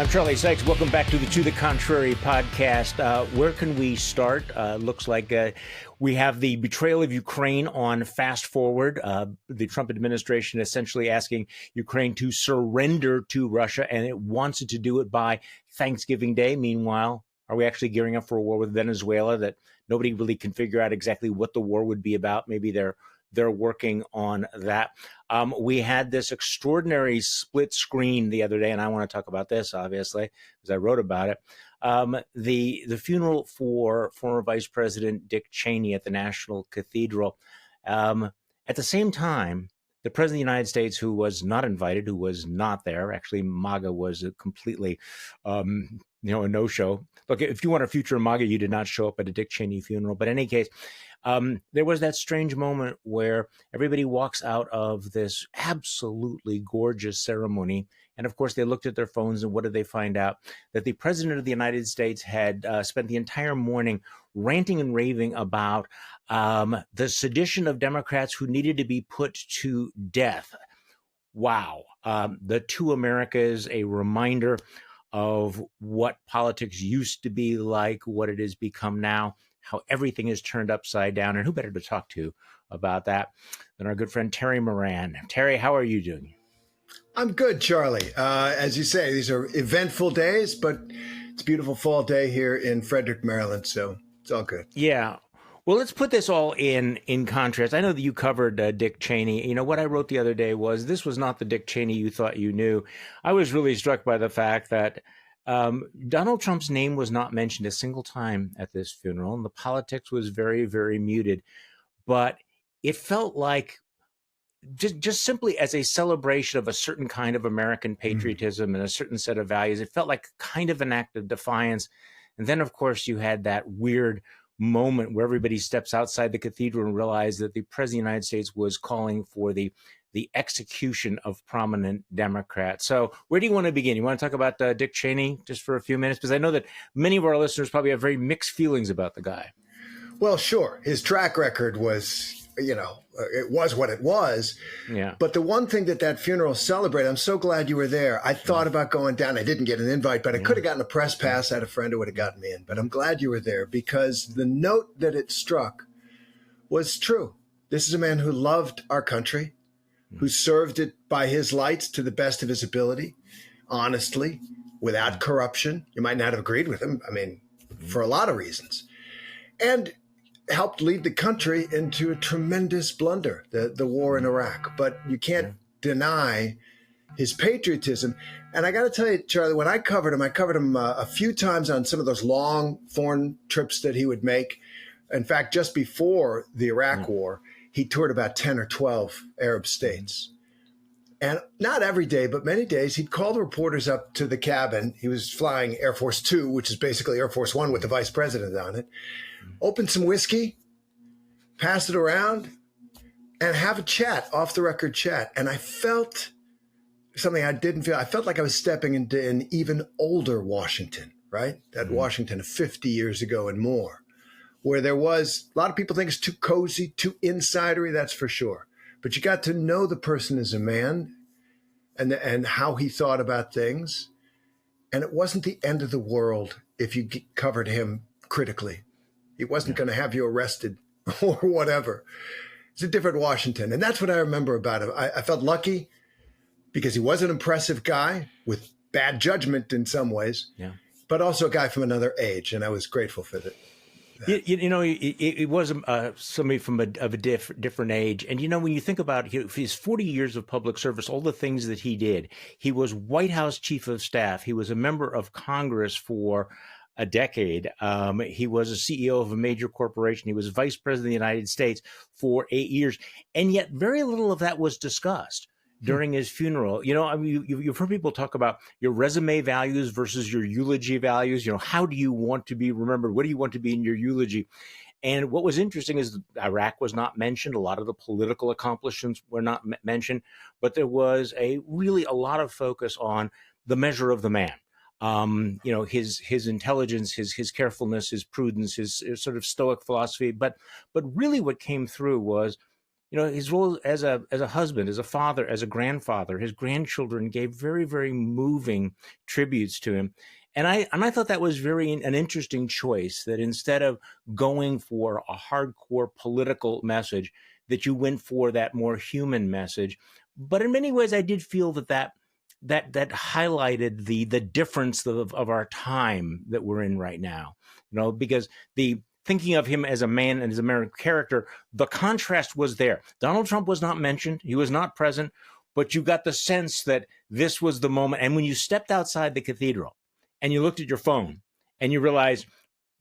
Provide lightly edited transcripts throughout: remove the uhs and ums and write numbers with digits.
I'm Charlie Sykes. Welcome back to the Contrary podcast. Where can we start? Looks like we have the betrayal of Ukraine on fast forward. The Trump administration essentially asking Ukraine to surrender to Russia, and it wants it to do it by Thanksgiving Day. Meanwhile, are we actually gearing up for a war with Venezuela that nobody really can figure out exactly what the war would be about? Maybe they're working on that. We had this extraordinary split screen the other day, and I want to talk about this, obviously, because I wrote about it. The funeral for former Vice President Dick Cheney at the National Cathedral. At the same time, the President of the United States, who was not invited, who was not there, actually MAGA was a completely, a no-show. Look, if you want a future MAGA, you did not show up at a Dick Cheney funeral. But in any case, there was that strange moment where everybody walks out of this absolutely gorgeous ceremony. And of course, they looked at their phones, and what did they find out? That the President of the United States had spent the entire morning ranting and raving about the sedition of Democrats who needed to be put to death. Wow. The two Americas, a reminder of what politics used to be like, what it has become now, how everything is turned upside down. And who better to talk to about that than our good friend Terry Moran. Terry, how are you doing? I'm good, Charlie. As you say, these are eventful days, but it's a beautiful fall day here in Frederick, Maryland, so it's all good. Yeah. Well, let's put this all in contrast. I know that you covered Dick Cheney. You know, what I wrote the other day was this was not the Dick Cheney you thought you knew. I was really struck by the fact that Donald Trump's name was not mentioned a single time at this funeral, and the politics was very, very muted. But it felt like just simply as a celebration of a certain kind of American patriotism and a certain set of values, it felt like kind of an act of defiance. And then, of course, you had that weird moment where everybody steps outside the cathedral and realized that the President of the United States was calling for the execution of prominent Democrats. So where do you want to begin? You want to talk about Dick Cheney just for a few minutes? Because I know that many of our listeners probably have very mixed feelings about the guy. Well, sure. His track record was, it was what it was. Yeah. But the one thing that funeral celebrated, I'm so glad you were there. I thought about going down. I didn't get an invite, but I could have gotten a press pass. I had a friend who would have gotten me in. But I'm glad you were there because the note that it struck was true. This is a man who loved our country, who served it by his lights to the best of his ability, honestly, without corruption. You might not have agreed with him, for a lot of reasons. And helped lead the country into a tremendous blunder, the war in Iraq. But you can't deny his patriotism. And I got to tell you, Charlie, when I covered him a few times on some of those long foreign trips that he would make. In fact, just before the Iraq war, he toured about 10 or 12 Arab states. And not every day, but many days, he'd call the reporters up to the cabin. He was flying Air Force Two, which is basically Air Force One with the vice president on it. Open some whiskey, pass it around, and have a chat, off-the-record chat. And I felt something I didn't feel. I felt like I was stepping into an even older Washington, right? That Washington of 50 years ago and more, where there was, a lot of people think it's too cozy, too insidery, that's for sure. But you got to know the person as a man and how he thought about things. And it wasn't the end of the world if you covered him critically. He wasn't going to have you arrested or whatever. It's a different Washington. And that's what I remember about him. I felt lucky because he was an impressive guy with bad judgment in some ways, but also a guy from another age. And I was grateful for that. It was somebody from a different age. And, when you think about his 40 years of public service, all the things that he did, he was White House chief of staff. He was a member of Congress for a decade. He was a CEO of a major corporation. He was vice president of the United States for 8 years. And yet very little of that was discussed during his funeral. You've heard people talk about your resume values versus your eulogy values. How do you want to be remembered? What do you want to be in your eulogy? And what was interesting is Iraq was not mentioned. A lot of the political accomplishments were not mentioned, but there was a lot of focus on the measure of the man. His intelligence, his carefulness, his prudence, his sort of stoic philosophy. But really what came through was his role as a husband, as a father, as a grandfather. His grandchildren gave very, very moving tributes to him. And I thought that was an interesting choice, that instead of going for a hardcore political message, that you went for that more human message. But in many ways, I did feel that highlighted the difference of our time that we're in right now. Because the thinking of him as a man and as a American character, the contrast was there. Donald Trump was not mentioned; he was not present, but you got the sense that this was the moment. And when you stepped outside the cathedral and you looked at your phone and you realized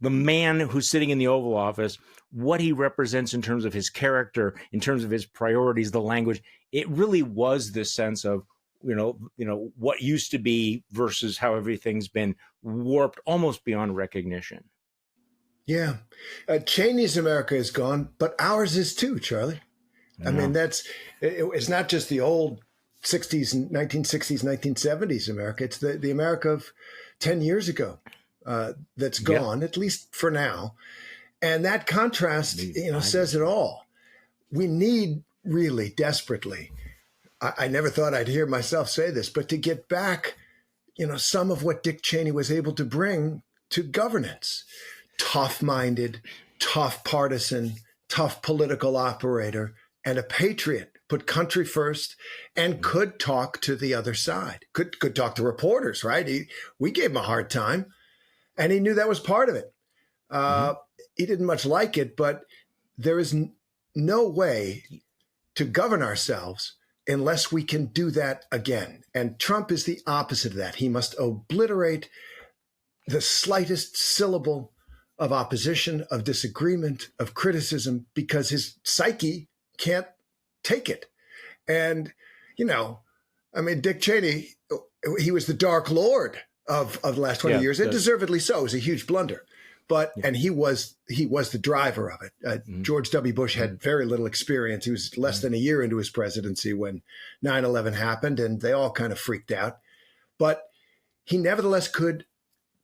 the man who's sitting in the Oval Office, what he represents in terms of his character, in terms of his priorities, the language, it really was this sense of, what used to be versus how everything's been warped almost beyond recognition. Yeah. Cheney's America is gone, but ours is too, Charlie. I mean, it's not just the old 60s, 1960s, 1970s America. It's the America of 10 years ago that's gone, at least for now. And that contrast, says it all. We need really desperately, I never thought I'd hear myself say this, but to get back, some of what Dick Cheney was able to bring to governance. Tough-minded, tough partisan, tough political operator, and a patriot, put country first, and could talk to the other side, could talk to reporters, right? We gave him a hard time, and he knew that was part of it. He didn't much like it, but there is no way to govern ourselves unless we can do that again. And Trump is the opposite of that. He must obliterate the slightest syllable of opposition, of disagreement, of criticism, because his psyche can't take it. And, Dick Cheney, he was the Dark Lord of the last 20 years, and deservedly so. It was a huge blunder. And he was the driver of it. George W. Bush had very little experience. He was less than a year into his presidency when 9/11 happened, and they all kind of freaked out. But he nevertheless could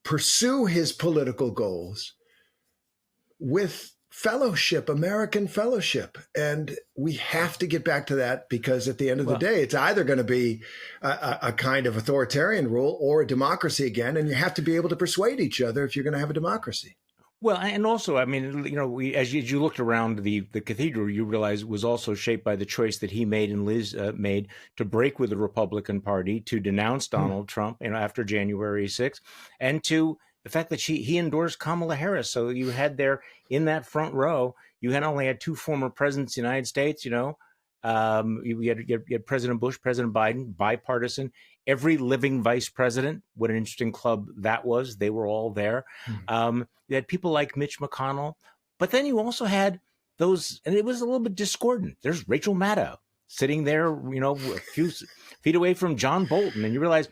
pursue his political goals with fellowship, American fellowship. And we have to get back to that, because at the end of the day, it's either going to be a kind of authoritarian rule or a democracy again. And you have to be able to persuade each other if you're going to have a democracy. Well, and also, as you looked around the cathedral, you realize it was also shaped by the choice that he made and Liz made to break with the Republican Party, to denounce Donald Trump, after January 6th, and to the fact that he endorsed Kamala Harris. So you had there in that front row, you had only had two former presidents of the United States, you had President Bush, President Biden, bipartisan, every living vice president. What an interesting club that was. They were all there. You had people like Mitch McConnell, but then you also had those, and it was a little bit discordant. There's Rachel Maddow sitting there, a few feet away from John Bolton. And you realize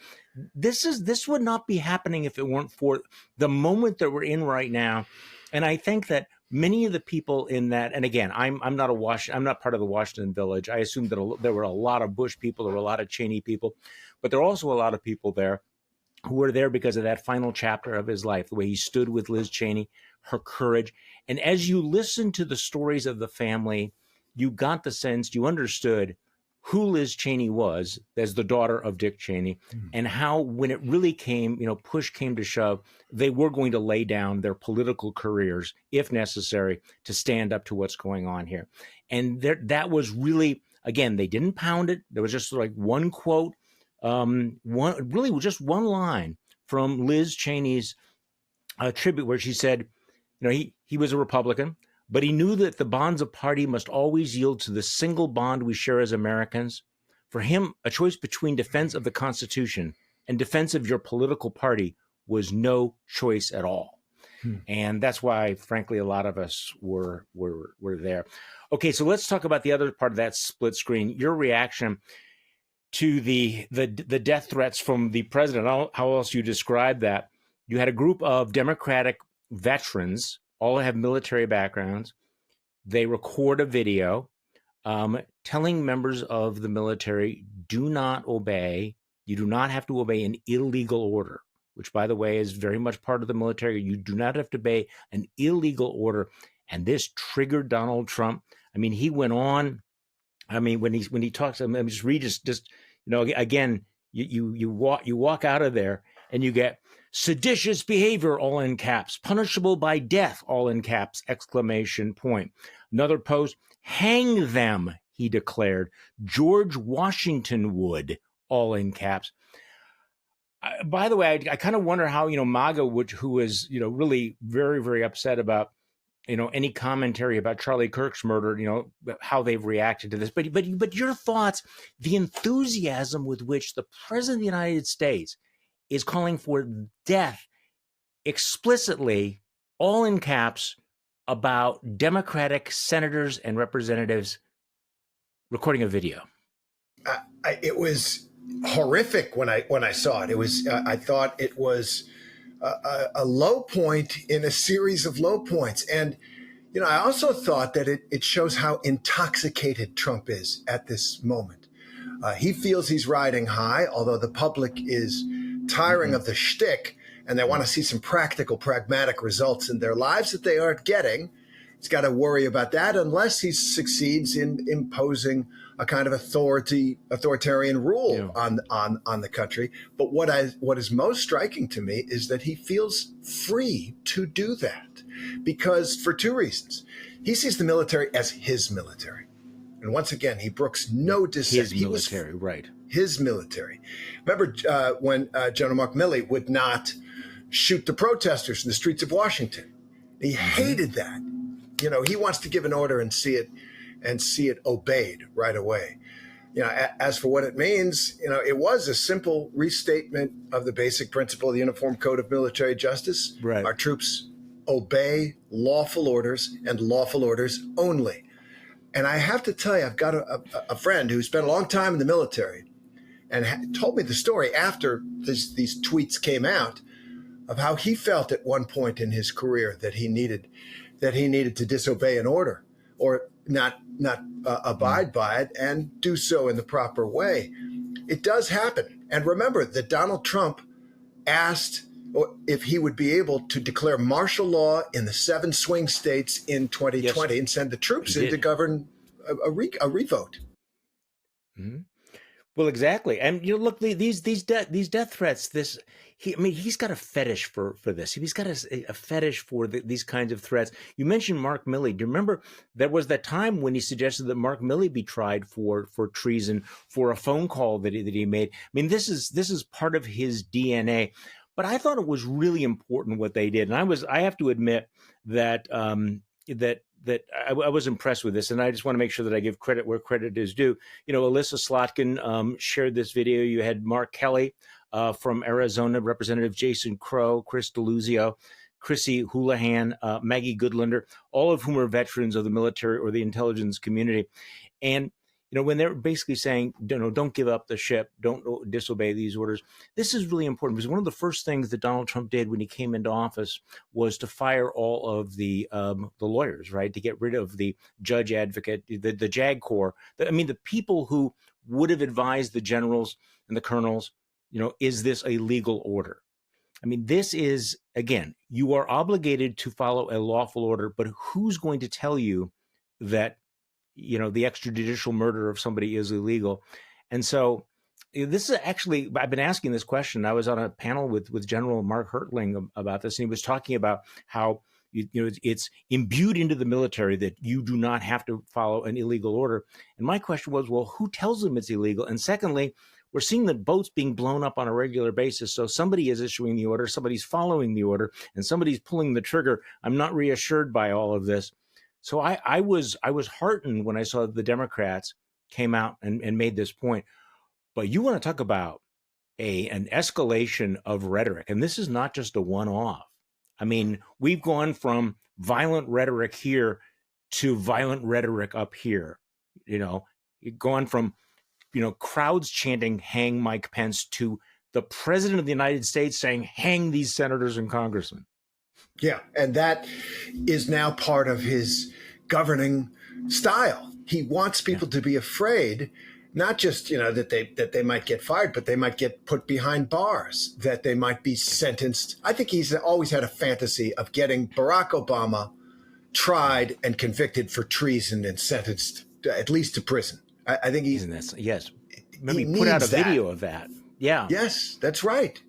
this would not be happening if it weren't for the moment that we're in right now. And I think that many of the people in that, and again, I'm not part of the Washington Village. I assume that there were a lot of Bush people, there were a lot of Cheney people, but there are also a lot of people there who were there because of that final chapter of his life, the way he stood with Liz Cheney, her courage. And as you listen to the stories of the family, you got the sense, you understood who Liz Cheney was as the daughter of Dick Cheney, and how when it really came, push came to shove, they were going to lay down their political careers, if necessary, to stand up to what's going on here. And that was really, again, they didn't pound it. There was just like one quote, just one line from Liz Cheney's tribute, where she said, he was a Republican, but he knew that the bonds of party must always yield to the single bond we share as Americans. For him, a choice between defense of the Constitution and defense of your political party was no choice at all. And that's why, frankly, a lot of us were there. Okay, so let's talk about the other part of that split screen, your reaction to the death threats from the president. How else you describe that? You had a group of Democratic veterans, all have military backgrounds. They record a video telling members of the military, do not obey. You do not have to obey an illegal order, which, by the way, is very much part of the military. You do not have to obey an illegal order. And this triggered Donald Trump. I mean, he went on I mean, when he talks, I mean, just read just again, you walk out of there and you get seditious behavior, all in caps, punishable by death, all in caps, exclamation point. Another post, hang them, he declared. George Washington would, all in caps. By the way, I kind of wonder how, MAGA, who is, really very, very upset about, any commentary about Charlie Kirk's murder, how they've reacted to this. But your thoughts, the enthusiasm with which the president of the United States is calling for death explicitly, all in caps, about Democratic senators and representatives recording a video. It was horrific when I saw it. It was I thought it was a low point in a series of low points. And, I also thought that it shows how intoxicated Trump is at this moment. He feels he's riding high, although the public is tiring of the shtick and they want to see some practical, pragmatic results in their lives that they aren't getting. He's got to worry about that unless he succeeds in imposing a kind of authoritarian rule on the country. But what is most striking to me is that he feels free to do that, because for two reasons. He sees the military as his military. And once again, he brooks no dissent. His military, right. His military. Remember when General Mark Milley would not shoot the protesters in the streets of Washington? He hated that. He wants to give an order and see it obeyed right away. As for what it means, it was a simple restatement of the basic principle of the Uniform Code of Military Justice. Right. Our troops obey lawful orders and lawful orders only. And I have to tell you, I've got a friend who spent a long time in the military and told me the story after these tweets came out of how he felt at one point in his career that he needed to disobey an order or not abide by it and do so in the proper way. It does happen. And remember that Donald Trump asked if he would be able to declare martial law in the 7 swing states in 2020 and send the troops in to govern a revote. Mm-hmm. Well, exactly. And look, these death threats, he's got a fetish for this. He's got a fetish for these kinds of threats. You mentioned Mark Milley. Do you remember there was that time when he suggested that Mark Milley be tried for treason for a phone call that he made? I mean, this is part of his DNA. But I thought it was really important what they did, and I have to admit that that I was impressed with this, and I just want to make sure that I give credit where credit is due. Alyssa Slotkin shared this video. You had Mark Kelly from Arizona, Representative Jason Crow, Chris DeLuzio, Chrissy Houlihan, Maggie Goodlander, all of whom are veterans of the military or the intelligence community. And when they're basically saying, don't give up the ship, don't disobey these orders, this is really important because one of the first things that Donald Trump did when he came into office was to fire all of the lawyers, right, to get rid of the judge advocate, the JAG Corps. The people who would have advised the generals and the colonels, is this a legal order? This is, again, you are obligated to follow a lawful order, but who's going to tell you that the extrajudicial murder of somebody is illegal? And so this is actually, I've been asking this question. I was on a panel with General Mark Hertling about this, and he was talking about how it's imbued into the military that you do not have to follow an illegal order. And my question was, well, who tells them it's illegal? And secondly, we're seeing the boats being blown up on a regular basis. So somebody is issuing the order, somebody's following the order, and somebody's pulling the trigger. I'm not reassured by all of this. So I was heartened when I saw the Democrats came out and made this point. But you want to talk about an escalation of rhetoric, and this is not just a one-off. We've gone from violent rhetoric here to violent rhetoric up here. Gone from crowds chanting "Hang Mike Pence" to the president of the United States saying "Hang these senators and congressmen." Yeah, and that is now part of his governing style. He wants people to be afraid, not just that they might get fired, but they might get put behind bars, that they might be sentenced. I think he's always had a fantasy of getting Barack Obama tried and convicted for treason and sentenced at least to prison. I think Isn't that, yes. Remember, he he put out a needs that. video of that. Yeah. Yes, that's right.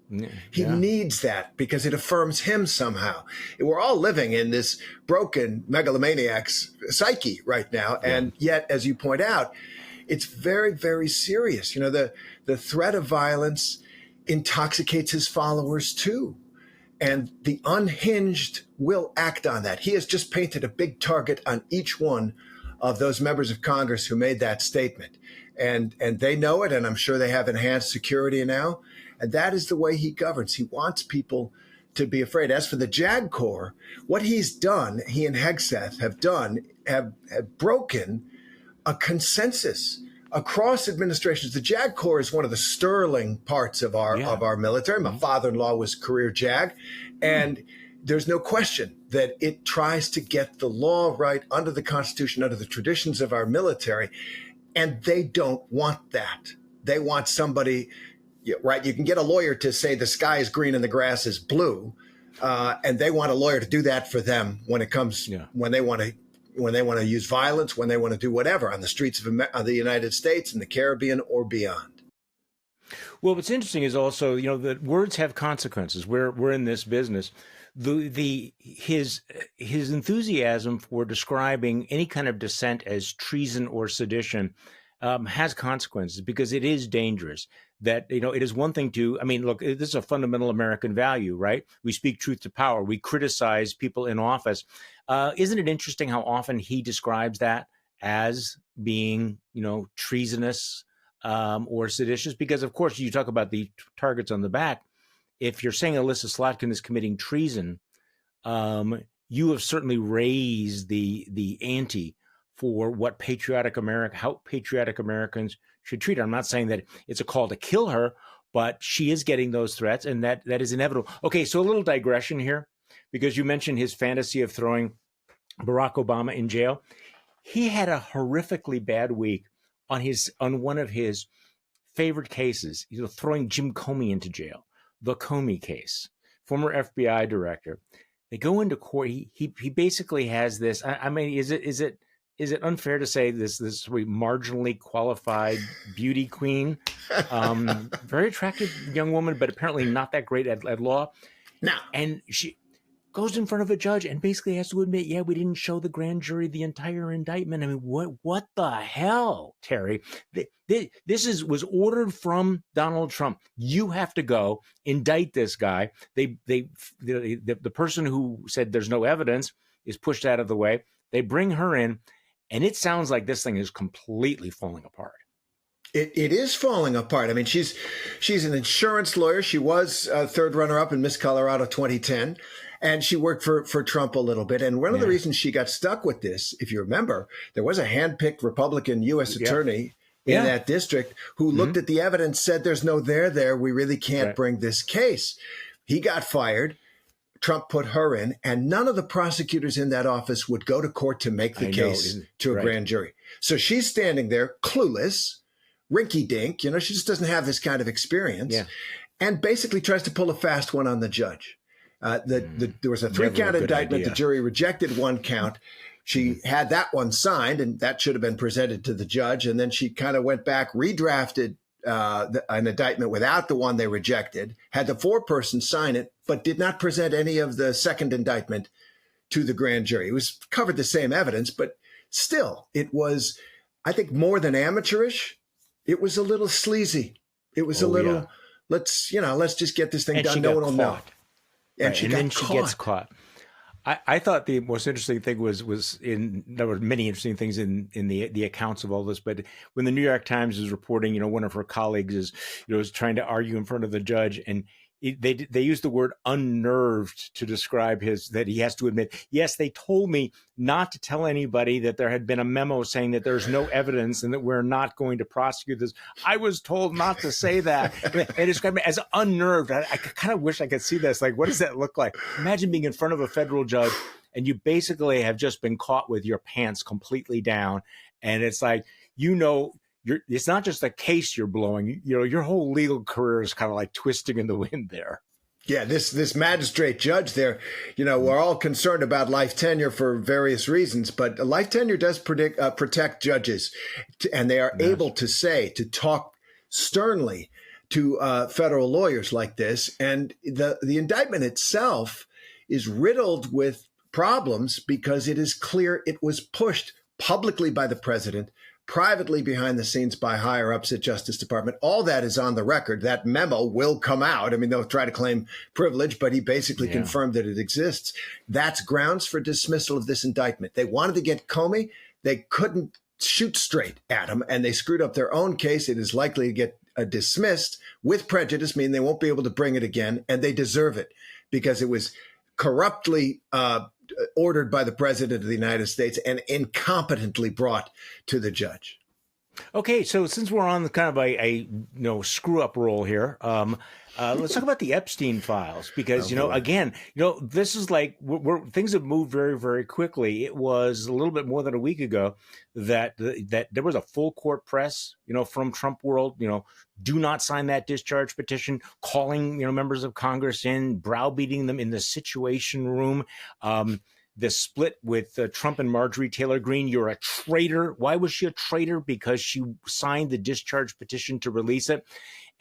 He Yeah. needs that because it affirms him somehow. We're all living in this broken megalomaniac's psyche right now. And yet, as you point out, it's very, very serious. You know, the threat of violence intoxicates his followers too. And the unhinged will act on that. He has just painted a big target on each one of those members of Congress who made that statement. And they know it, and I'm sure they have enhanced security now. And that is the way he governs. He wants people to be afraid. As for the JAG Corps, what he's done, he and Hegseth have done, have broken a consensus across administrations. The JAG Corps is one of the sterling parts of our military. My father-in-law was career JAG, and there's no question that it tries to get the law right under the Constitution, under the traditions of our military, and they don't want that. They want somebody, right? You can get a lawyer to say the sky is green and the grass is blue, and they want a lawyer to do that for them when it comes when they want to use violence, when they want to do whatever on the streets of the United States, in the Caribbean, or beyond. Well, what's interesting is also, you know, that words have consequences. We're in this business. His enthusiasm for describing any kind of dissent as treason or sedition has consequences, because it is dangerous. That, you know, it is one thing to, I mean, look, this is a fundamental American value, right? We speak truth to power. We criticize people in office. Isn't it interesting how often he describes that as being, you know, treasonous or seditious? Because, of course, you talk about the targets on the back. If you're saying Alyssa Slotkin is committing treason, you have certainly raised the ante for what how patriotic Americans should treat her. I'm not saying that it's a call to kill her, but she is getting those threats, and that is inevitable. Okay, so a little digression here, because you mentioned his fantasy of throwing Barack Obama in jail. He had a horrifically bad week on one of his favorite cases, you know, throwing Jim Comey into jail. The Comey case, former FBI director. They go into court. He basically has this. I mean, is it unfair to say this marginally qualified beauty queen, very attractive young woman, but apparently not that great at law. No. And she goes in front of a judge and basically has to admit, yeah, we didn't show the grand jury the entire indictment. I mean, what the hell, Terry? This was ordered from Donald Trump. You have to go indict this guy. The person who said there's no evidence is pushed out of the way. They bring her in, and it sounds like this thing is completely falling apart. It is falling apart. I mean, she's an insurance lawyer. She was third runner-up in Miss Colorado 2010. And she worked for Trump a little bit. And one of the reasons she got stuck with this, if you remember, there was a handpicked Republican U.S. attorney in that district who looked at the evidence, said there's no there. We really can't bring this case. He got fired. Trump put her in, and none of the prosecutors in that office would go to court to make the case to a grand jury. So she's standing there clueless, rinky-dink. You know, she just doesn't have this kind of experience, and basically tries to pull a fast one on the judge. There was a 3-count indictment. The jury rejected 1 count. She had that one signed, and that should have been presented to the judge. And then she kind of went back, redrafted an indictment without the one they rejected, had the foreperson sign it, but did not present any of the second indictment to the grand jury. It was covered the same evidence, but still, it was, I think, more than amateurish. It was a little sleazy. It was a little, let's just get this thing done. No one will know. And then she gets caught. I thought the most interesting thing was there were many interesting things in the accounts of all this, but when the New York Times is reporting, you know, one of her colleagues is trying to argue in front of the judge, and they used the word unnerved to describe that he has to admit, yes, they told me not to tell anybody that there had been a memo saying that there's no evidence and that we're not going to prosecute this. I was told not to say that. They described me as unnerved. I kind of wish I could see this. Like, what does that look like? Imagine being in front of a federal judge and you basically have just been caught with your pants completely down. And it's like, you know, it's not just a case you're blowing, you know, your whole legal career is kind of like twisting in the wind there. Yeah, this magistrate judge there, we're all concerned about life tenure for various reasons, but life tenure does protect judges, and they are able to talk sternly to federal lawyers like this. And the indictment itself is riddled with problems because it is clear it was pushed publicly by the president, privately behind the scenes by higher ups at Justice Department. All that is on the record. That memo will come out. I mean, they'll try to claim privilege, but he basically confirmed that it exists. That's grounds for dismissal of this indictment. They wanted to get Comey. They couldn't shoot straight at him, and they screwed up their own case. It is likely to get dismissed with prejudice, meaning they won't be able to bring it again, and they deserve it because it was corruptly ordered by the president of the United States and incompetently brought to the judge. Okay, so since we're on kind of a screw up roll here, let's talk about the Epstein files because again, this is like things have moved very, very quickly. It was a little bit more than a week ago that there was a full court press, from Trump world, do not sign that discharge petition, calling members of Congress in, browbeating them in the Situation Room. The split with Trump and Marjorie Taylor Greene. You're a traitor. Why was she a traitor? Because she signed the discharge petition to release it.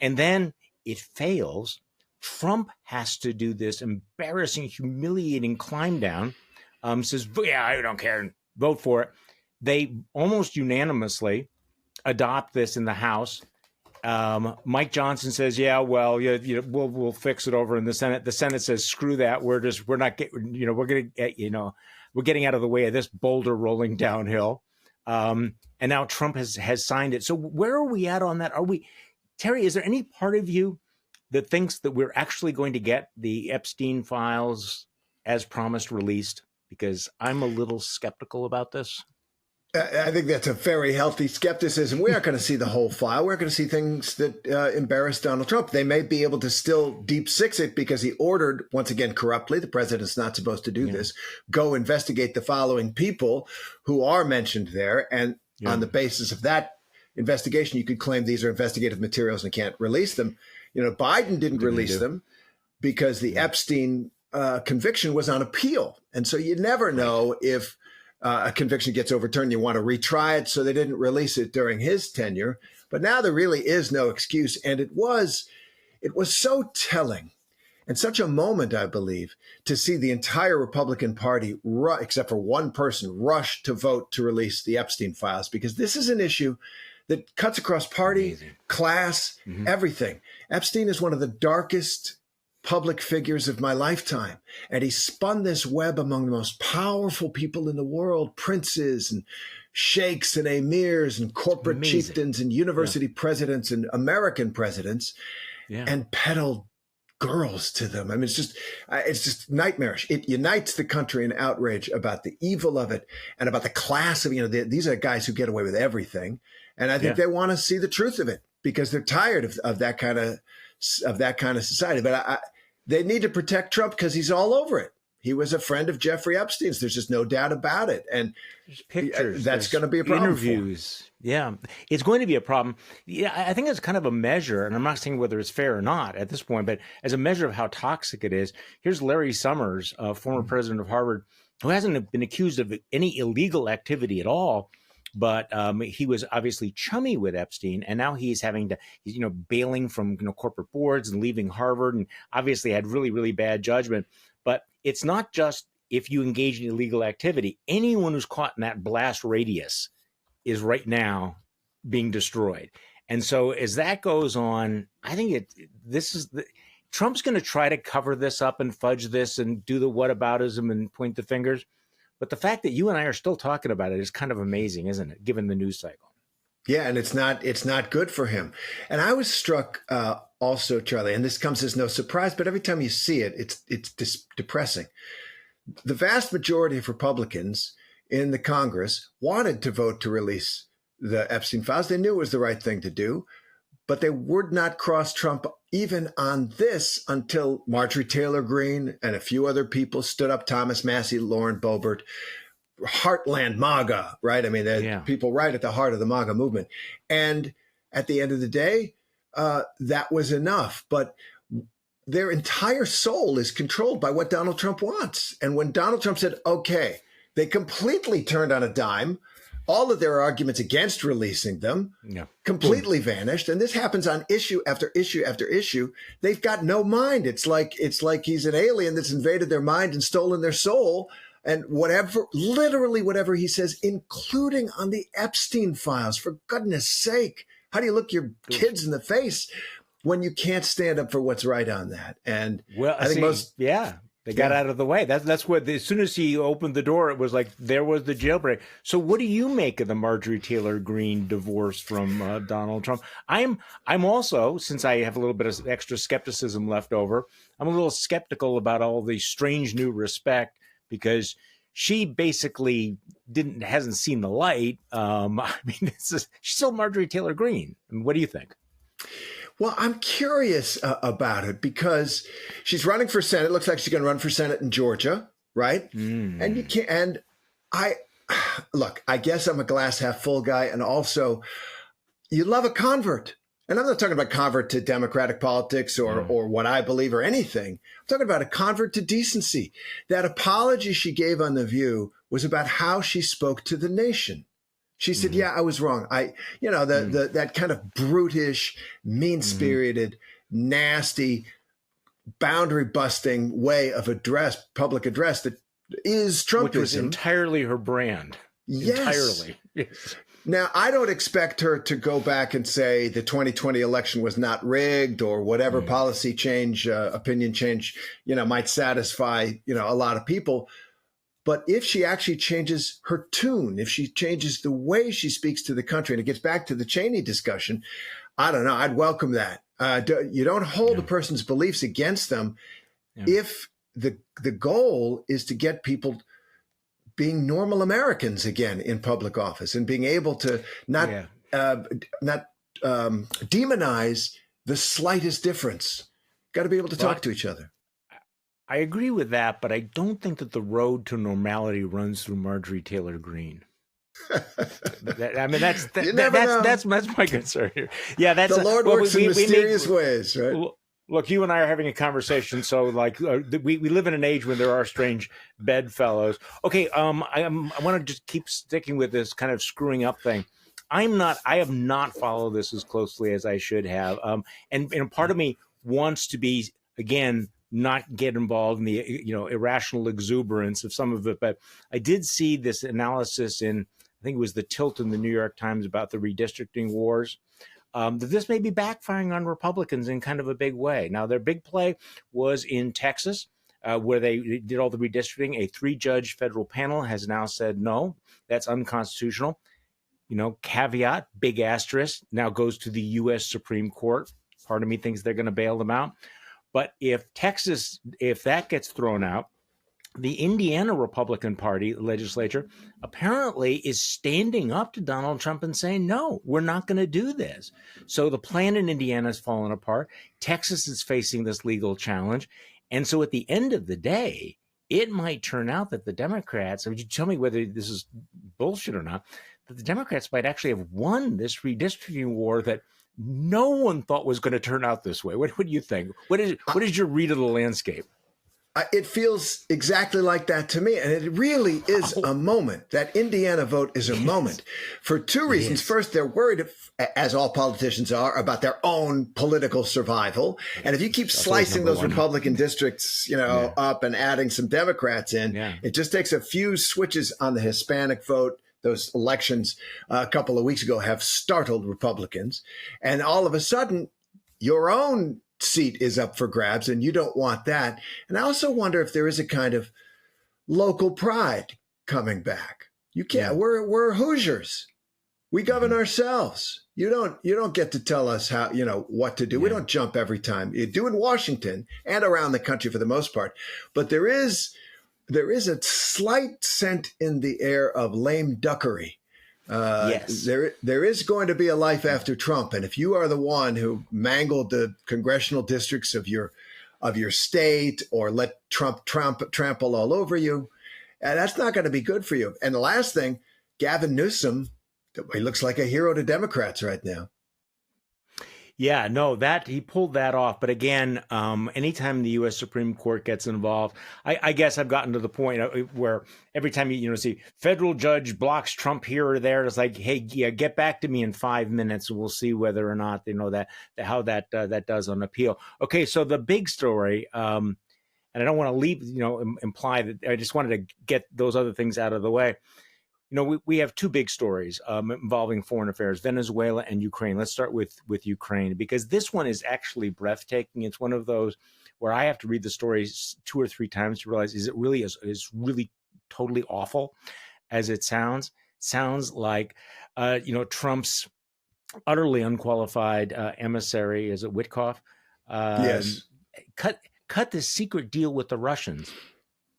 And then it fails. Trump has to do this embarrassing, humiliating climb down. Says, yeah, I don't care. Vote for it. They almost unanimously adopt this in the House. Mike Johnson says, yeah, well, we'll fix it over in the Senate. The Senate says, screw that. We're getting out of the way of this boulder rolling downhill. And now Trump has signed it. So where are we at on that? Terry, is there any part of you that thinks that we're actually going to get the Epstein files as promised released? Because I'm a little skeptical about this. I think that's a very healthy skepticism. We aren't going to see the whole file. We're going to see things that embarrass Donald Trump. They may be able to still deep six it because he ordered, once again, corruptly, the president's not supposed to do this, go investigate the following people who are mentioned there. And on the basis of that investigation, you could claim these are investigative materials and can't release them. Biden didn't release them because the Epstein conviction was on appeal. And so you never know if a conviction gets overturned, you want to retry it. So they didn't release it during his tenure. But now there really is no excuse. And it was so telling and such a moment, I believe, to see the entire Republican Party, except for one person, rush to vote to release the Epstein files, because this is an issue that cuts across party, class, everything. Epstein is one of the darkest public figures of my lifetime. And he spun this web among the most powerful people in the world, princes and sheikhs and emirs and corporate chieftains and university presidents and American presidents, and peddled girls to them. I mean, it's just nightmarish. It unites the country in outrage about the evil of it and about the class of, these are guys who get away with everything. And I think they want to see the truth of it because they're tired of that kind of society. But they need to protect Trump because he's all over it. He was a friend of Jeffrey Epstein's. There's just no doubt about it. And there's pictures. That's going to be a problem. Interviews. Yeah, it's going to be a problem. Yeah, I think it's kind of a measure, and I'm not saying whether it's fair or not at this point, but as a measure of how toxic it is. Here's Larry Summers, former president of Harvard, who hasn't been accused of any illegal activity at all. But he was obviously chummy with Epstein, and now he's bailing from corporate boards and leaving Harvard, and obviously had really, really bad judgment. But it's not just if you engage in illegal activity. Anyone who's caught in that blast radius is right now being destroyed. And so as that goes on, I think Trump's going to try to cover this up and fudge this and do the whataboutism and point the fingers. But the fact that you and I are still talking about it is kind of amazing, isn't it, given the news cycle? Yeah, and it's not good for him. And I was struck also, Charlie, and this comes as no surprise, but every time you see it, it's depressing. The vast majority of Republicans in the Congress wanted to vote to release the Epstein files. They knew it was the right thing to do, but they would not cross Trump even on this until Marjorie Taylor Greene and a few other people stood up, Thomas Massie, Lauren Boebert, Heartland MAGA, right? I mean, people right at the heart of the MAGA movement. And at the end of the day, that was enough. But their entire soul is controlled by what Donald Trump wants. And when Donald Trump said, okay, they completely turned on a dime. All of their arguments against releasing them completely vanished. And this happens on issue after issue after issue. They've got no mind. It's like he's an alien that's invaded their mind and stolen their soul. And literally whatever he says, including on the Epstein files, for goodness sake, how do you look your kids in the face when you can't stand up for what's right on that? And I think they got out of the way. That's what, as soon as he opened the door, it was like there was the jailbreak. So what do you make of the Marjorie Taylor Greene divorce from Donald Trump? I'm also, since I have a little bit of extra skepticism left over, I'm a little skeptical about all the strange new respect, because she basically hasn't seen the light. She's still Marjorie Taylor Greene. I mean, what do you think? Well, I'm curious about it because she's running for Senate. Looks like she's going to run for Senate in Georgia, right? And you can't. And I guess I'm a glass half full guy, and also, you love a convert. And I'm not talking about convert to Democratic politics or what I believe or anything. I'm talking about a convert to decency. That apology she gave on The View was about how she spoke to the nation. She said, yeah, I was wrong. That kind of brutish, mean-spirited, nasty, boundary-busting way of public address that is Trumpism. Which was entirely her brand. Yes. Entirely. Now, I don't expect her to go back and say the 2020 election was not rigged or whatever policy change, opinion change, might satisfy, a lot of people. But if she actually changes her tune, if she changes the way she speaks to the country, and it gets back to the Cheney discussion, I don't know, I'd welcome that. You don't hold a person's beliefs against them if the goal is to get people being normal Americans again in public office and being able to not demonize the slightest difference. Got to be able to talk to each other. I agree with that, but I don't think that the road to normality runs through Marjorie Taylor Greene. That's my concern here. Yeah, that's the Lord works in mysterious ways, right? Look, you and I are having a conversation, so we live in an age when there are strange bedfellows. Okay, I want to just keep sticking with this kind of screwing up thing. I have not followed this as closely as I should have, and part of me wants to be, again, not get involved in the irrational exuberance of some of it. But I did see this analysis in, I think it was The Tilt in the New York Times, about the redistricting wars. That this may be backfiring on Republicans in kind of a big way. Now, their big play was in Texas, where they did all the redistricting. A 3-judge federal panel has now said, no, that's unconstitutional. Caveat, big asterisk, now goes to the U.S. Supreme Court. Part of me thinks they're going to bail them out. But if that gets thrown out, the Indiana Republican Party legislature apparently is standing up to Donald Trump and saying, no, we're not going to do this. So the plan in Indiana has fallen apart. Texas is facing this legal challenge. And so at the end of the day, it might turn out that the Democrats, you tell me whether this is bullshit or not, that the Democrats might actually have won this redistricting war that no one thought was going to turn out this way. What do you think? What is your read of the landscape? It feels exactly like that to me. And it really is a moment. That Indiana vote is a moment for two reasons. First, they're worried, as all politicians are, about their own political survival. And if you keep slicing those Republican districts, up and adding some Democrats in, it just takes a few switches on the Hispanic vote. Those elections a couple of weeks ago have startled Republicans. And all of a sudden, your own seat is up for grabs, and you don't want that. And I also wonder if there is a kind of local pride coming back. You can't. We're Hoosiers. We govern ourselves. You don't get to tell us how what to do. We don't jump every time. You do in Washington and around the country for the most part. But there is a slight scent in the air of lame duckery. There is going to be a life after Trump. And if you are the one who mangled the congressional districts of your state or let Trump trample all over you, that's not going to be good for you. And the last thing, Gavin Newsom, he looks like a hero to Democrats right now. Yeah, no, that he pulled that off. But again, anytime the U.S. Supreme Court gets involved, I guess I've gotten to the point where every time you see federal judge blocks Trump here or there, it's like, hey, yeah, get back to me in 5 minutes, and we'll see whether or not that how that does on appeal. Okay, so the big story, and I don't want to leave, imply that I just wanted to get those other things out of the way. We have two big stories involving foreign affairs, Venezuela and Ukraine. Let's start with Ukraine, because this one is actually breathtaking. It's one of those where I have to read the stories 2 or 3 times to realize, is it really is really totally awful as it sounds? Sounds like, Trump's utterly unqualified emissary, is it Witkoff? Yes. Cut this secret deal with the Russians.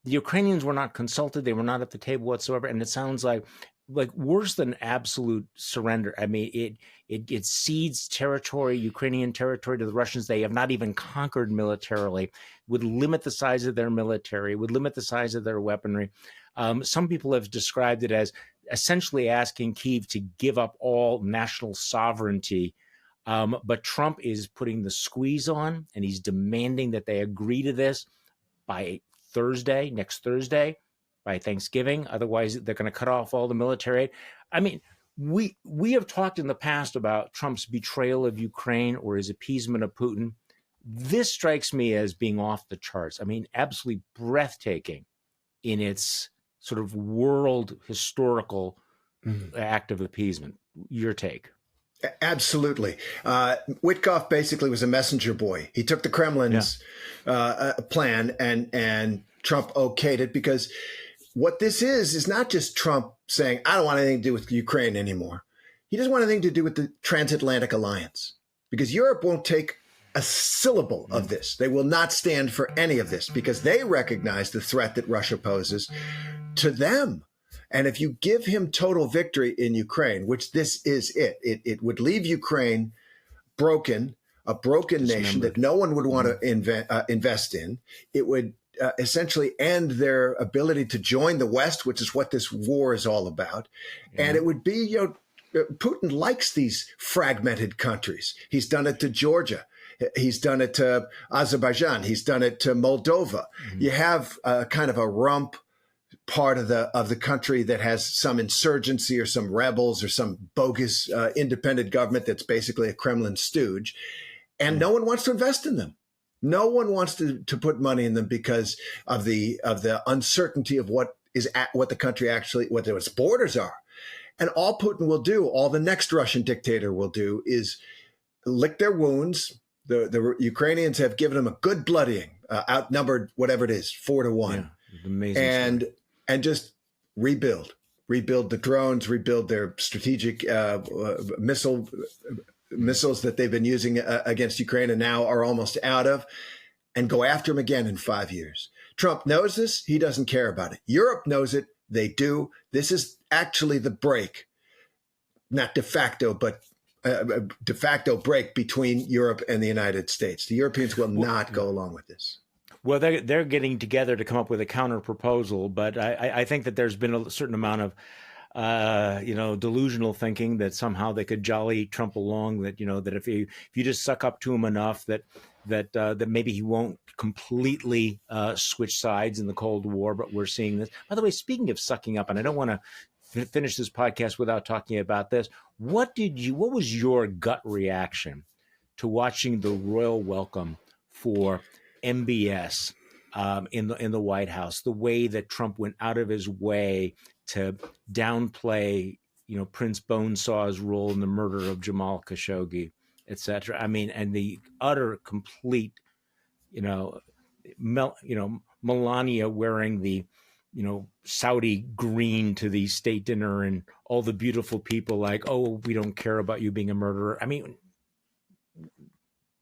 The Ukrainians were not consulted. They were not at the table whatsoever. And it sounds like worse than absolute surrender. I mean, it cedes territory, Ukrainian territory, to the Russians. They have not even conquered militarily, would limit the size of their military, would limit the size of their weaponry. Some people have described it as essentially asking Kyiv to give up all national sovereignty. But Trump is putting the squeeze on, and he's demanding that they agree to this by next Thursday, by Thanksgiving. Otherwise, they're going to cut off all the military aid. I mean, we have talked in the past about Trump's betrayal of Ukraine or his appeasement of Putin. This strikes me as being off the charts. I mean, absolutely breathtaking in its sort of world historical act of appeasement. Your take? Absolutely. Witkoff basically was a messenger boy. He took the Kremlin's plan and Trump okayed it, because what this is not just Trump saying, I don't want anything to do with Ukraine anymore. He doesn't want anything to do with the transatlantic alliance, because Europe won't take a syllable of this. They will not stand for any of this, because they recognize the threat that Russia poses to them. And if you give him total victory in Ukraine, which this is it would leave Ukraine broken, a broken nation that no one would want to invest in. It would essentially end their ability to join the West, which is what this war is all about. Yeah. And it would be, Putin likes these fragmented countries. He's done it to Georgia. He's done it to Azerbaijan. He's done it to Moldova. Mm-hmm. You have kind of a rump part of the country that has some insurgency or some rebels or some bogus independent government that's basically a Kremlin stooge, and no one wants to invest in them. No one wants to put money in them because of the uncertainty of what the country actually, what its borders are. And all Putin will do, all the next Russian dictator will do, is lick their wounds. The Ukrainians have given them a good bloodying, outnumbered whatever it is, 4-1. Yeah, amazing. And just rebuild the drones, rebuild their strategic missiles that they've been using against Ukraine and now are almost out of, and go after them again in 5 years. Trump knows this. He doesn't care about it. Europe knows it. They do. This is actually the break, not de facto, but de facto break between Europe and the United States. The Europeans will not go along with this. Well, they're getting together to come up with a counter proposal, but I think that there's been a certain amount of delusional thinking that somehow they could jolly Trump along. That that if you just suck up to him enough, that maybe he won't completely switch sides in the Cold War. But we're seeing this. By the way, speaking of sucking up, and I don't want to finish this podcast without talking about this. What was your gut reaction to watching the royal welcome for MBS in the White House, the way that Trump went out of his way to downplay, Prince Bonesaw's role in the murder of Jamal Khashoggi, et cetera. I mean, and the utter complete, Melania wearing the, Saudi green to the state dinner, and all the beautiful people like, oh, we don't care about you being a murderer. I mean,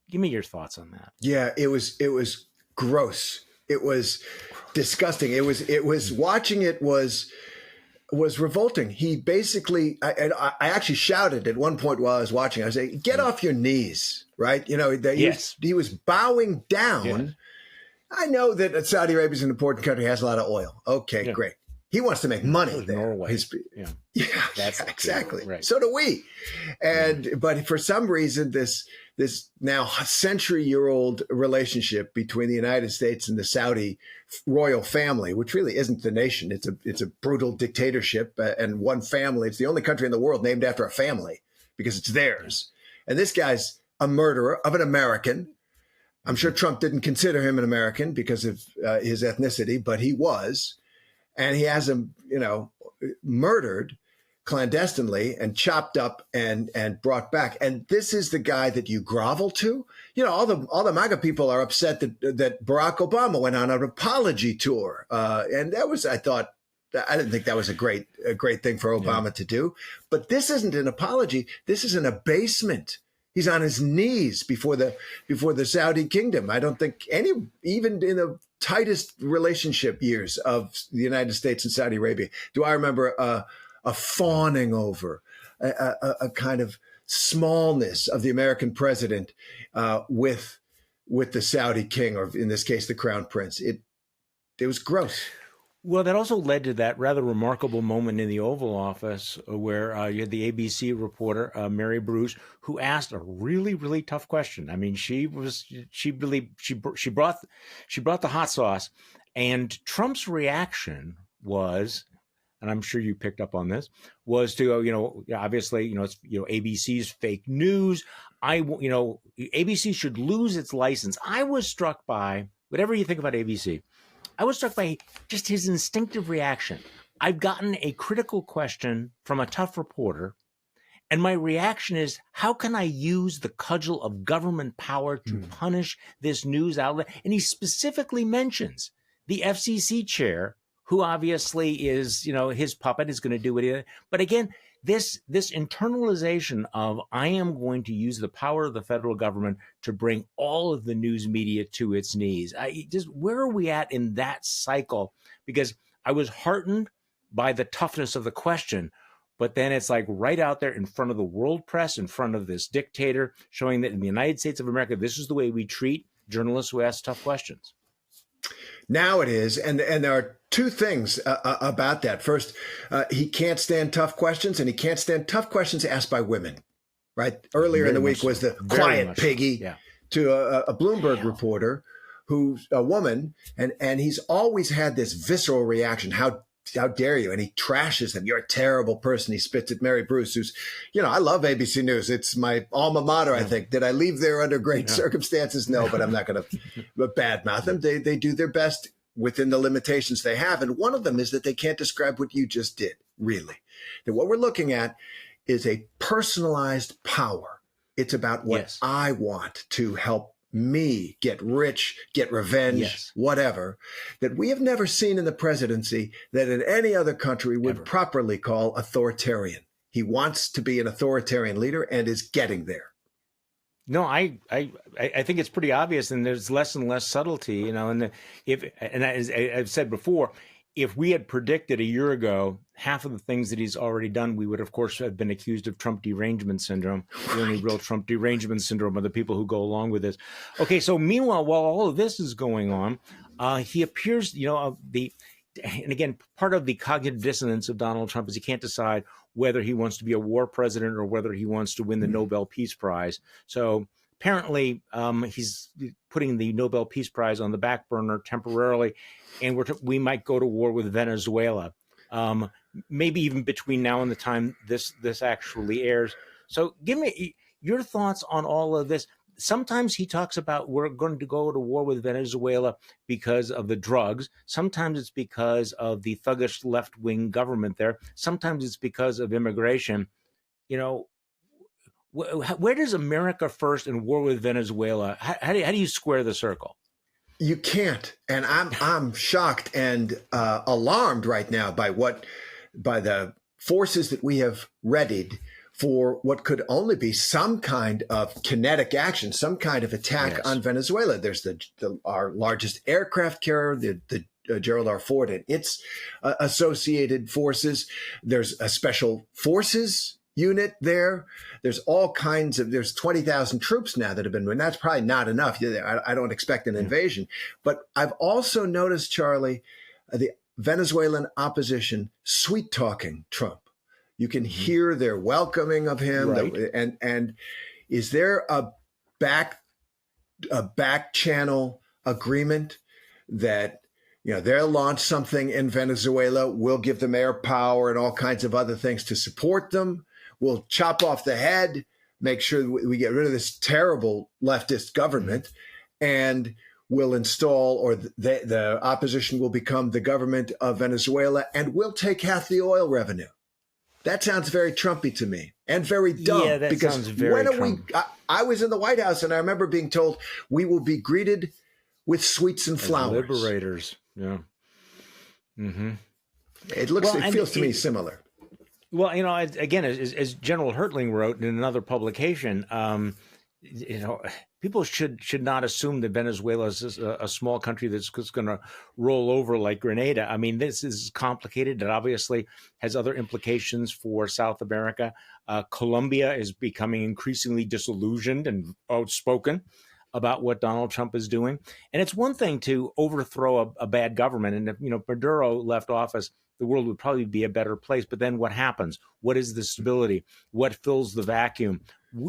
give me your thoughts on that. Yeah, it was gross. It was disgusting. It was watching it was revolting. He basically, I actually shouted at one point while I was watching. I was like, "Get off your knees!" Right? Yes. He was bowing down. Yeah. I know that Saudi Arabia is an important country, has a lot of oil. Okay, great. He wants to make money there. Norway. Yeah, That's exactly. Right. So do we. But for some reason, this now century-year-old relationship between the United States and the Saudi royal family, which really isn't the nation, it's a brutal dictatorship and one family. It's the only country in the world named after a family because it's theirs. And this guy's a murderer of an American. I'm sure Trump didn't consider him an American because of his ethnicity, but he was. And he has him, murdered clandestinely and chopped up and brought back. And this is the guy that you grovel to. All the MAGA people are upset that Barack Obama went on an apology tour, and that was, I didn't think that was a great thing for Obama to do. But this isn't an apology. This is an abasement. He's on his knees before the Saudi kingdom. I don't think even in the tightest relationship years of the United States and Saudi Arabia, do I remember a fawning over, a kind of smallness of the American president with the Saudi king, or in this case, the crown prince. It was gross. Well, that also led to that rather remarkable moment in the Oval Office where you had the ABC reporter, Mary Bruce, who asked a really, really tough question. I mean, she brought the hot sauce, and Trump's reaction was, and I'm sure you picked up on this, was to obviously, it's ABC's fake news. ABC should lose its license. I was struck by, whatever you think about ABC, I was struck by just his instinctive reaction. I've gotten a critical question from a tough reporter, and my reaction is, how can I use the cudgel of government power to punish this news outlet? And he specifically mentions the FCC chair, who obviously is, his puppet, is going to do what but again, this internalization of, I am going to use the power of the federal government to bring all of the news media to its knees. Where are we at in that cycle? Because I was heartened by the toughness of the question, but then it's like right out there in front of the world press, in front of this dictator, showing that in the United States of America, this is the way we treat journalists who ask tough questions. Now it is, and there are two things about that. First, he can't stand tough questions, and he can't stand tough questions asked by women. Right? Earlier in the week was the quiet piggy to a Bloomberg reporter, who's a woman, and he's always had this visceral reaction. How dare you? And he trashes them. You're a terrible person. He spits at Mary Bruce, who's, I love ABC News. It's my alma mater, I think. Did I leave there under great circumstances? No, but I'm not going to badmouth them. They do their best within the limitations they have. And one of them is that they can't describe what you just did, really. That what we're looking at is a personalized power. It's about what I want to help me get rich, get revenge, whatever, that we have never seen in the presidency that in any other country would properly call authoritarian. He wants to be an authoritarian leader and is getting there. No, I think it's pretty obvious, and there's less and less subtlety, and as I've said before, if we had predicted a year ago half of the things that he's already done, we would, of course, have been accused of Trump derangement syndrome. The only real Trump derangement syndrome are the people who go along with this. Okay, so meanwhile, while all of this is going on, he appears, and again, part of the cognitive dissonance of Donald Trump is he can't decide whether he wants to be a war president or whether he wants to win the Nobel Peace Prize. So apparently, he's putting the Nobel Peace Prize on the back burner temporarily, and we might go to war with Venezuela, maybe even between now and the time this actually airs. So give me your thoughts on all of this. Sometimes he talks about we're going to go to war with Venezuela because of the drugs. Sometimes it's because of the thuggish left-wing government there. Sometimes it's because of immigration. Where does America first and war with Venezuela? How do you square the circle? You can't, and I'm shocked and alarmed right now by the forces that we have readied for what could only be some kind of kinetic action, some kind of attack on Venezuela. There's our largest aircraft carrier, the Gerald R. Ford, and its associated forces. There's a special forces unit there. There's all kinds of, there's 20,000 troops now that have been, and that's probably not enough. I don't expect an invasion. But I've also noticed, Charlie, Venezuelan opposition sweet talking Trump. You can hear their welcoming of him, Right. and is there a back channel agreement that they'll launch something in Venezuela, we'll give them air power and all kinds of other things to support them, we'll chop off the head, make sure we get rid of this terrible leftist government, and we'll install, or the opposition will become the government of Venezuela, and we'll take half the oil revenue. That sounds very Trumpy to me, and very dumb. Yeah, that because sounds very Trump. I was in the White House, and I remember being told we will be greeted with sweets and flowers. Liberators. Yeah. Mm-hmm. It feels to me similar. Well, again, as General Hertling wrote in another publication, people should not assume that Venezuela is a small country that's going to roll over like Grenada. I mean, this is complicated. It obviously has other implications for South America. Colombia is becoming increasingly disillusioned and outspoken about what Donald Trump is doing. And it's one thing to overthrow a bad government. And if, Maduro left office, the world would probably be a better place. But then what happens? What is the stability? What fills the vacuum?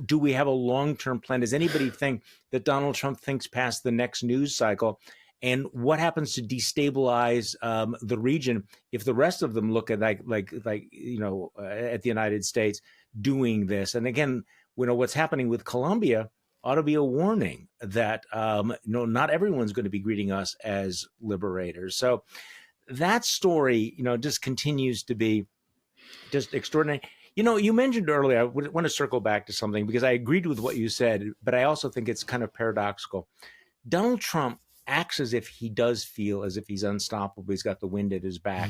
Do we have a long-term plan? Does anybody think that Donald Trump thinks past the next news cycle? And what happens to destabilize the region if the rest of them look at at the United States doing this? And again, what's happening with Colombia ought to be a warning that not everyone's going to be greeting us as liberators. So that story, just continues to be just extraordinary. You mentioned earlier, I want to circle back to something because I agreed with what you said, but I also think it's kind of paradoxical. Donald Trump acts as if he does feel as if he's unstoppable. He's got the wind at his back.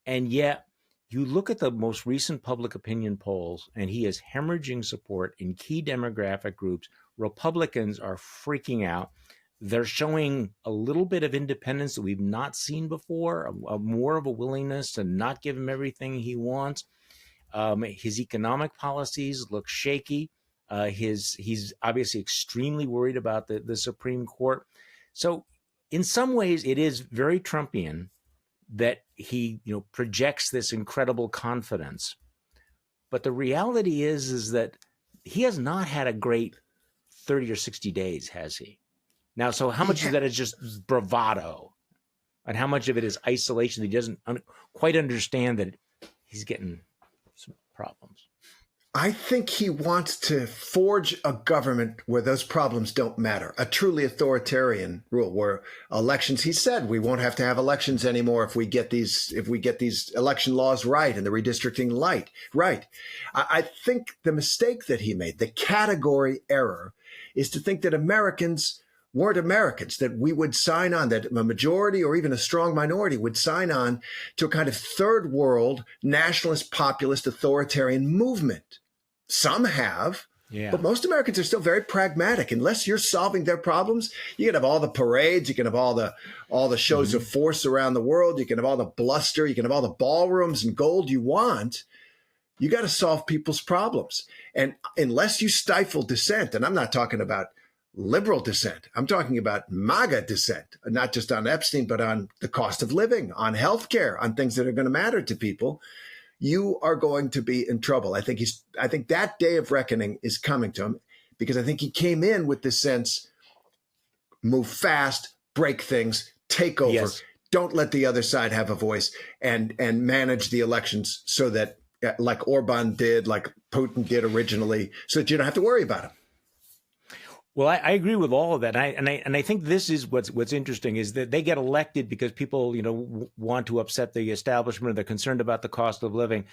And yet you look at the most recent public opinion polls, and he is hemorrhaging support in key demographic groups. Republicans are freaking out. They're showing a little bit of independence that we've not seen before, more of a willingness to not give him everything he wants. His economic policies look shaky. He's obviously extremely worried about the Supreme Court. So in some ways, it is very Trumpian that he projects this incredible confidence. But the reality is that he has not had a great 30 or 60 days, has he? Now, so how much of that is just bravado? And how much of it is isolation? He doesn't quite understand that he's getting some problems. I think he wants to forge a government where those problems don't matter. A truly authoritarian rule where elections, he said, we won't have to have elections anymore if we get these election laws right and the redistricting right. I think the mistake that he made, the category error, is to think that Americans weren't Americans, that we would sign on, that a majority or even a strong minority would sign on to a kind of third world, nationalist, populist, authoritarian movement. Some have, but most Americans are still very pragmatic. Unless you're solving their problems, you can have all the parades, you can have all the shows of force around the world, you can have all the bluster, you can have all the ballrooms and gold you want. You got to solve people's problems. And unless you stifle dissent, and I'm not talking about liberal dissent, I'm talking about MAGA dissent, not just on Epstein, but on the cost of living, on healthcare, on things that are going to matter to people, you are going to be in trouble. I think that day of reckoning is coming to him, because I think he came in with this sense, move fast, break things, take over, don't let the other side have a voice, and manage the elections so that, like Orban did, like Putin did originally, so that you don't have to worry about him. Well, I agree with all of that, and I think this is what's interesting is that they get elected because people want to upset the establishment. They're concerned about the cost of living,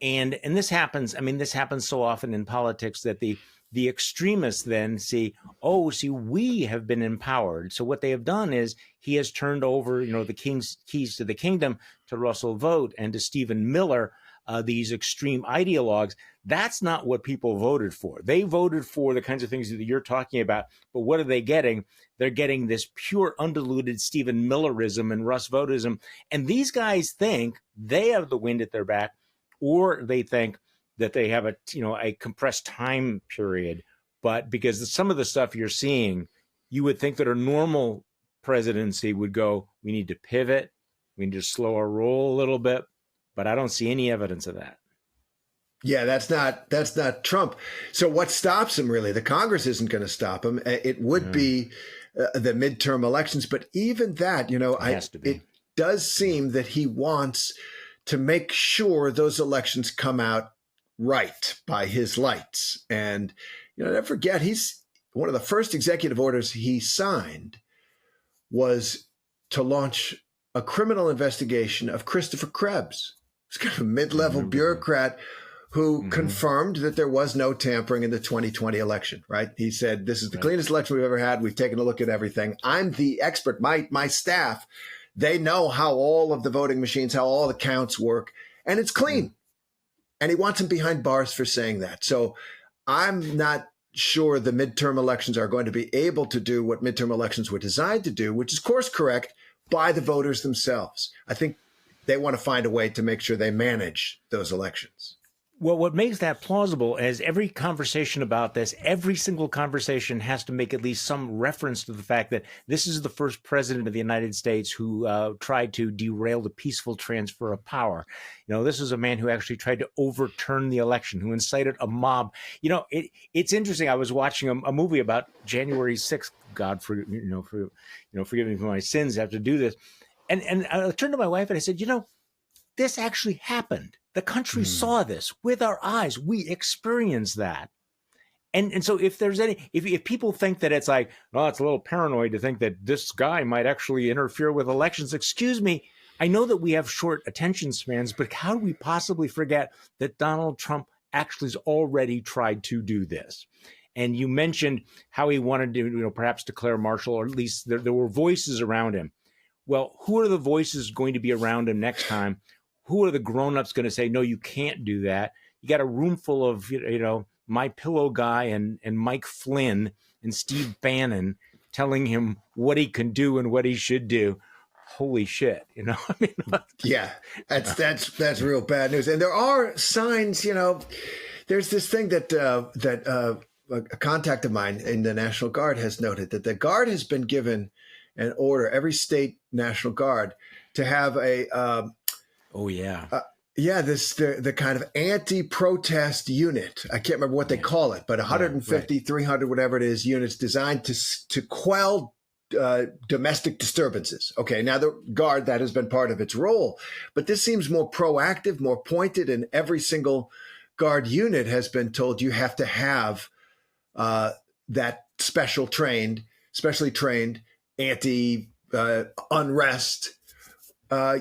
and this happens. I mean, this happens so often in politics that the extremists then see, we have been empowered. So what they have done is he has turned over the king's keys to the kingdom to Russell Vought and to Stephen Miller, these extreme ideologues. That's not what people voted for. They voted for the kinds of things that you're talking about. But what are they getting? They're getting this pure, undiluted Stephen Millerism and Russ Voughtism. And these guys think they have the wind at their back, or they think that they have a compressed time period. But because some of the stuff you're seeing, you would think that a normal presidency would go, we need to pivot. We need to slow our roll a little bit, but I don't see any evidence of that. Yeah, that's not Trump. So what stops him really? The Congress isn't going to stop him. It would be the midterm elections, but even that, it does seem that he wants to make sure those elections come out right by his lights. And never forget, he's one of the first executive orders he signed was to launch a criminal investigation of Christopher Krebs. He's kind of a mid-level bureaucrat who confirmed that there was no tampering in the 2020 election, right? He said, this is the cleanest election we've ever had. We've taken a look at everything. I'm the expert. My staff, they know how all of the voting machines, how all the counts work, and it's clean. And he wants him behind bars for saying that. So I'm not sure the midterm elections are going to be able to do what midterm elections were designed to do, which is course correct by the voters themselves. I think they want to find a way to make sure they manage those elections. Well, what makes that plausible is every conversation about this, every single conversation has to make at least some reference to the fact that this is the first president of the United States who tried to derail the peaceful transfer of power. This is a man who actually tried to overturn the election, who incited a mob. It's interesting. I was watching a movie about January 6th. God forgive me for my sins. I have to do this. And I turned to my wife and I said, this actually happened. The country saw this with our eyes. We experienced that. And so if there's if people think that it's like, oh, it's a little paranoid to think that this guy might actually interfere with elections, excuse me. I know that we have short attention spans, but how do we possibly forget that Donald Trump actually has already tried to do this? And you mentioned how he wanted to, perhaps declare martial, or at least there were voices around him. Well, who are the voices going to be around him next time? Who are the grown-ups going to say, no, you can't do that? You got a room full of, My Pillow guy and Mike Flynn and Steve Bannon telling him what he can do and what he should do. Holy shit, Yeah, that's real bad news. And there are signs, there's this thing that a contact of mine in the National Guard has noted that the Guard has been given an order, every state National Guard, to have a the kind of anti-protest unit. I can't remember what they call it, but 150, 300, whatever it is, units designed to quell domestic disturbances. Okay, now the Guard, that has been part of its role, but this seems more proactive, more pointed, and every single Guard unit has been told you have to have that specially trained anti-unrest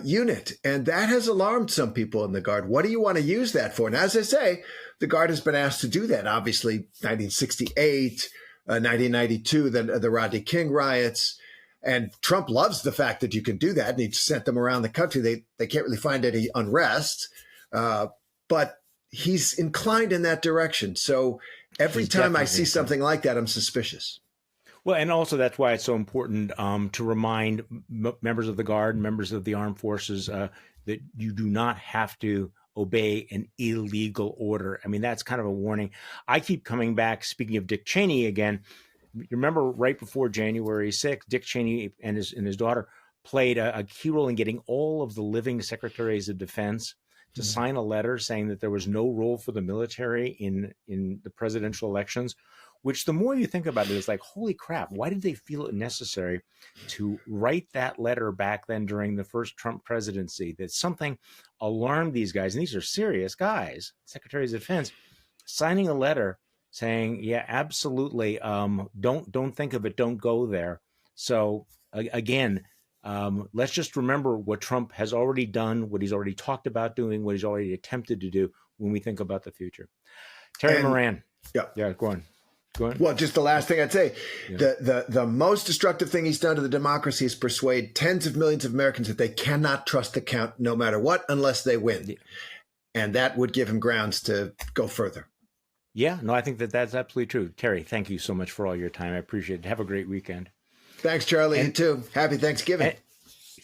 unit. And that has alarmed some people in the Guard. What do you want to use that for? And as I say, the Guard has been asked to do that. Obviously, 1968, 1992, the Rodney King riots. And Trump loves the fact that you can do that. And he sent them around the country. They can't really find any unrest, but he's inclined in that direction. So every time I see something like that, I'm suspicious. Well, and also that's why it's so important to remind members of the Guard, members of the armed forces, that you do not have to obey an illegal order. I mean, that's kind of a warning. I keep coming back, speaking of Dick Cheney again. You remember right before January 6th, Dick Cheney and his daughter played a key role in getting all of the living secretaries of defense to sign a letter saying that there was no role for the military in the presidential elections, which the more you think about it is like, holy crap, why did they feel it necessary to write that letter back then during the first Trump presidency? That something alarmed these guys, and these are serious guys, secretaries of defense, signing a letter saying, yeah, absolutely, don't think of it, don't go there. So again, let's just remember what Trump has already done, what he's already talked about doing, what he's already attempted to do when we think about the future. Terry Moran. Yeah, go on. Well, just the last thing I'd say, the most destructive thing he's done to the democracy is persuade tens of millions of Americans that they cannot trust the count no matter what, unless they win. Yeah. And that would give him grounds to go further. Yeah, no, I think that's absolutely true. Terry, thank you so much for all your time. I appreciate it. Have a great weekend. Thanks, Charlie. You too. Happy Thanksgiving.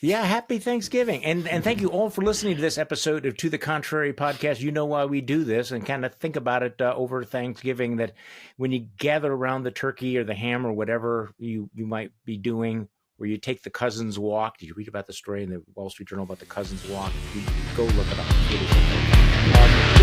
Happy Thanksgiving. And thank you all for listening to this episode of To the Contrary podcast. You know why we do this, and kind of think about it over Thanksgiving, that when you gather around the turkey or the ham or whatever you might be doing, where you take the Cousins Walk. Did you read about the story in the Wall Street Journal about the Cousins Walk? You go look it up. It's really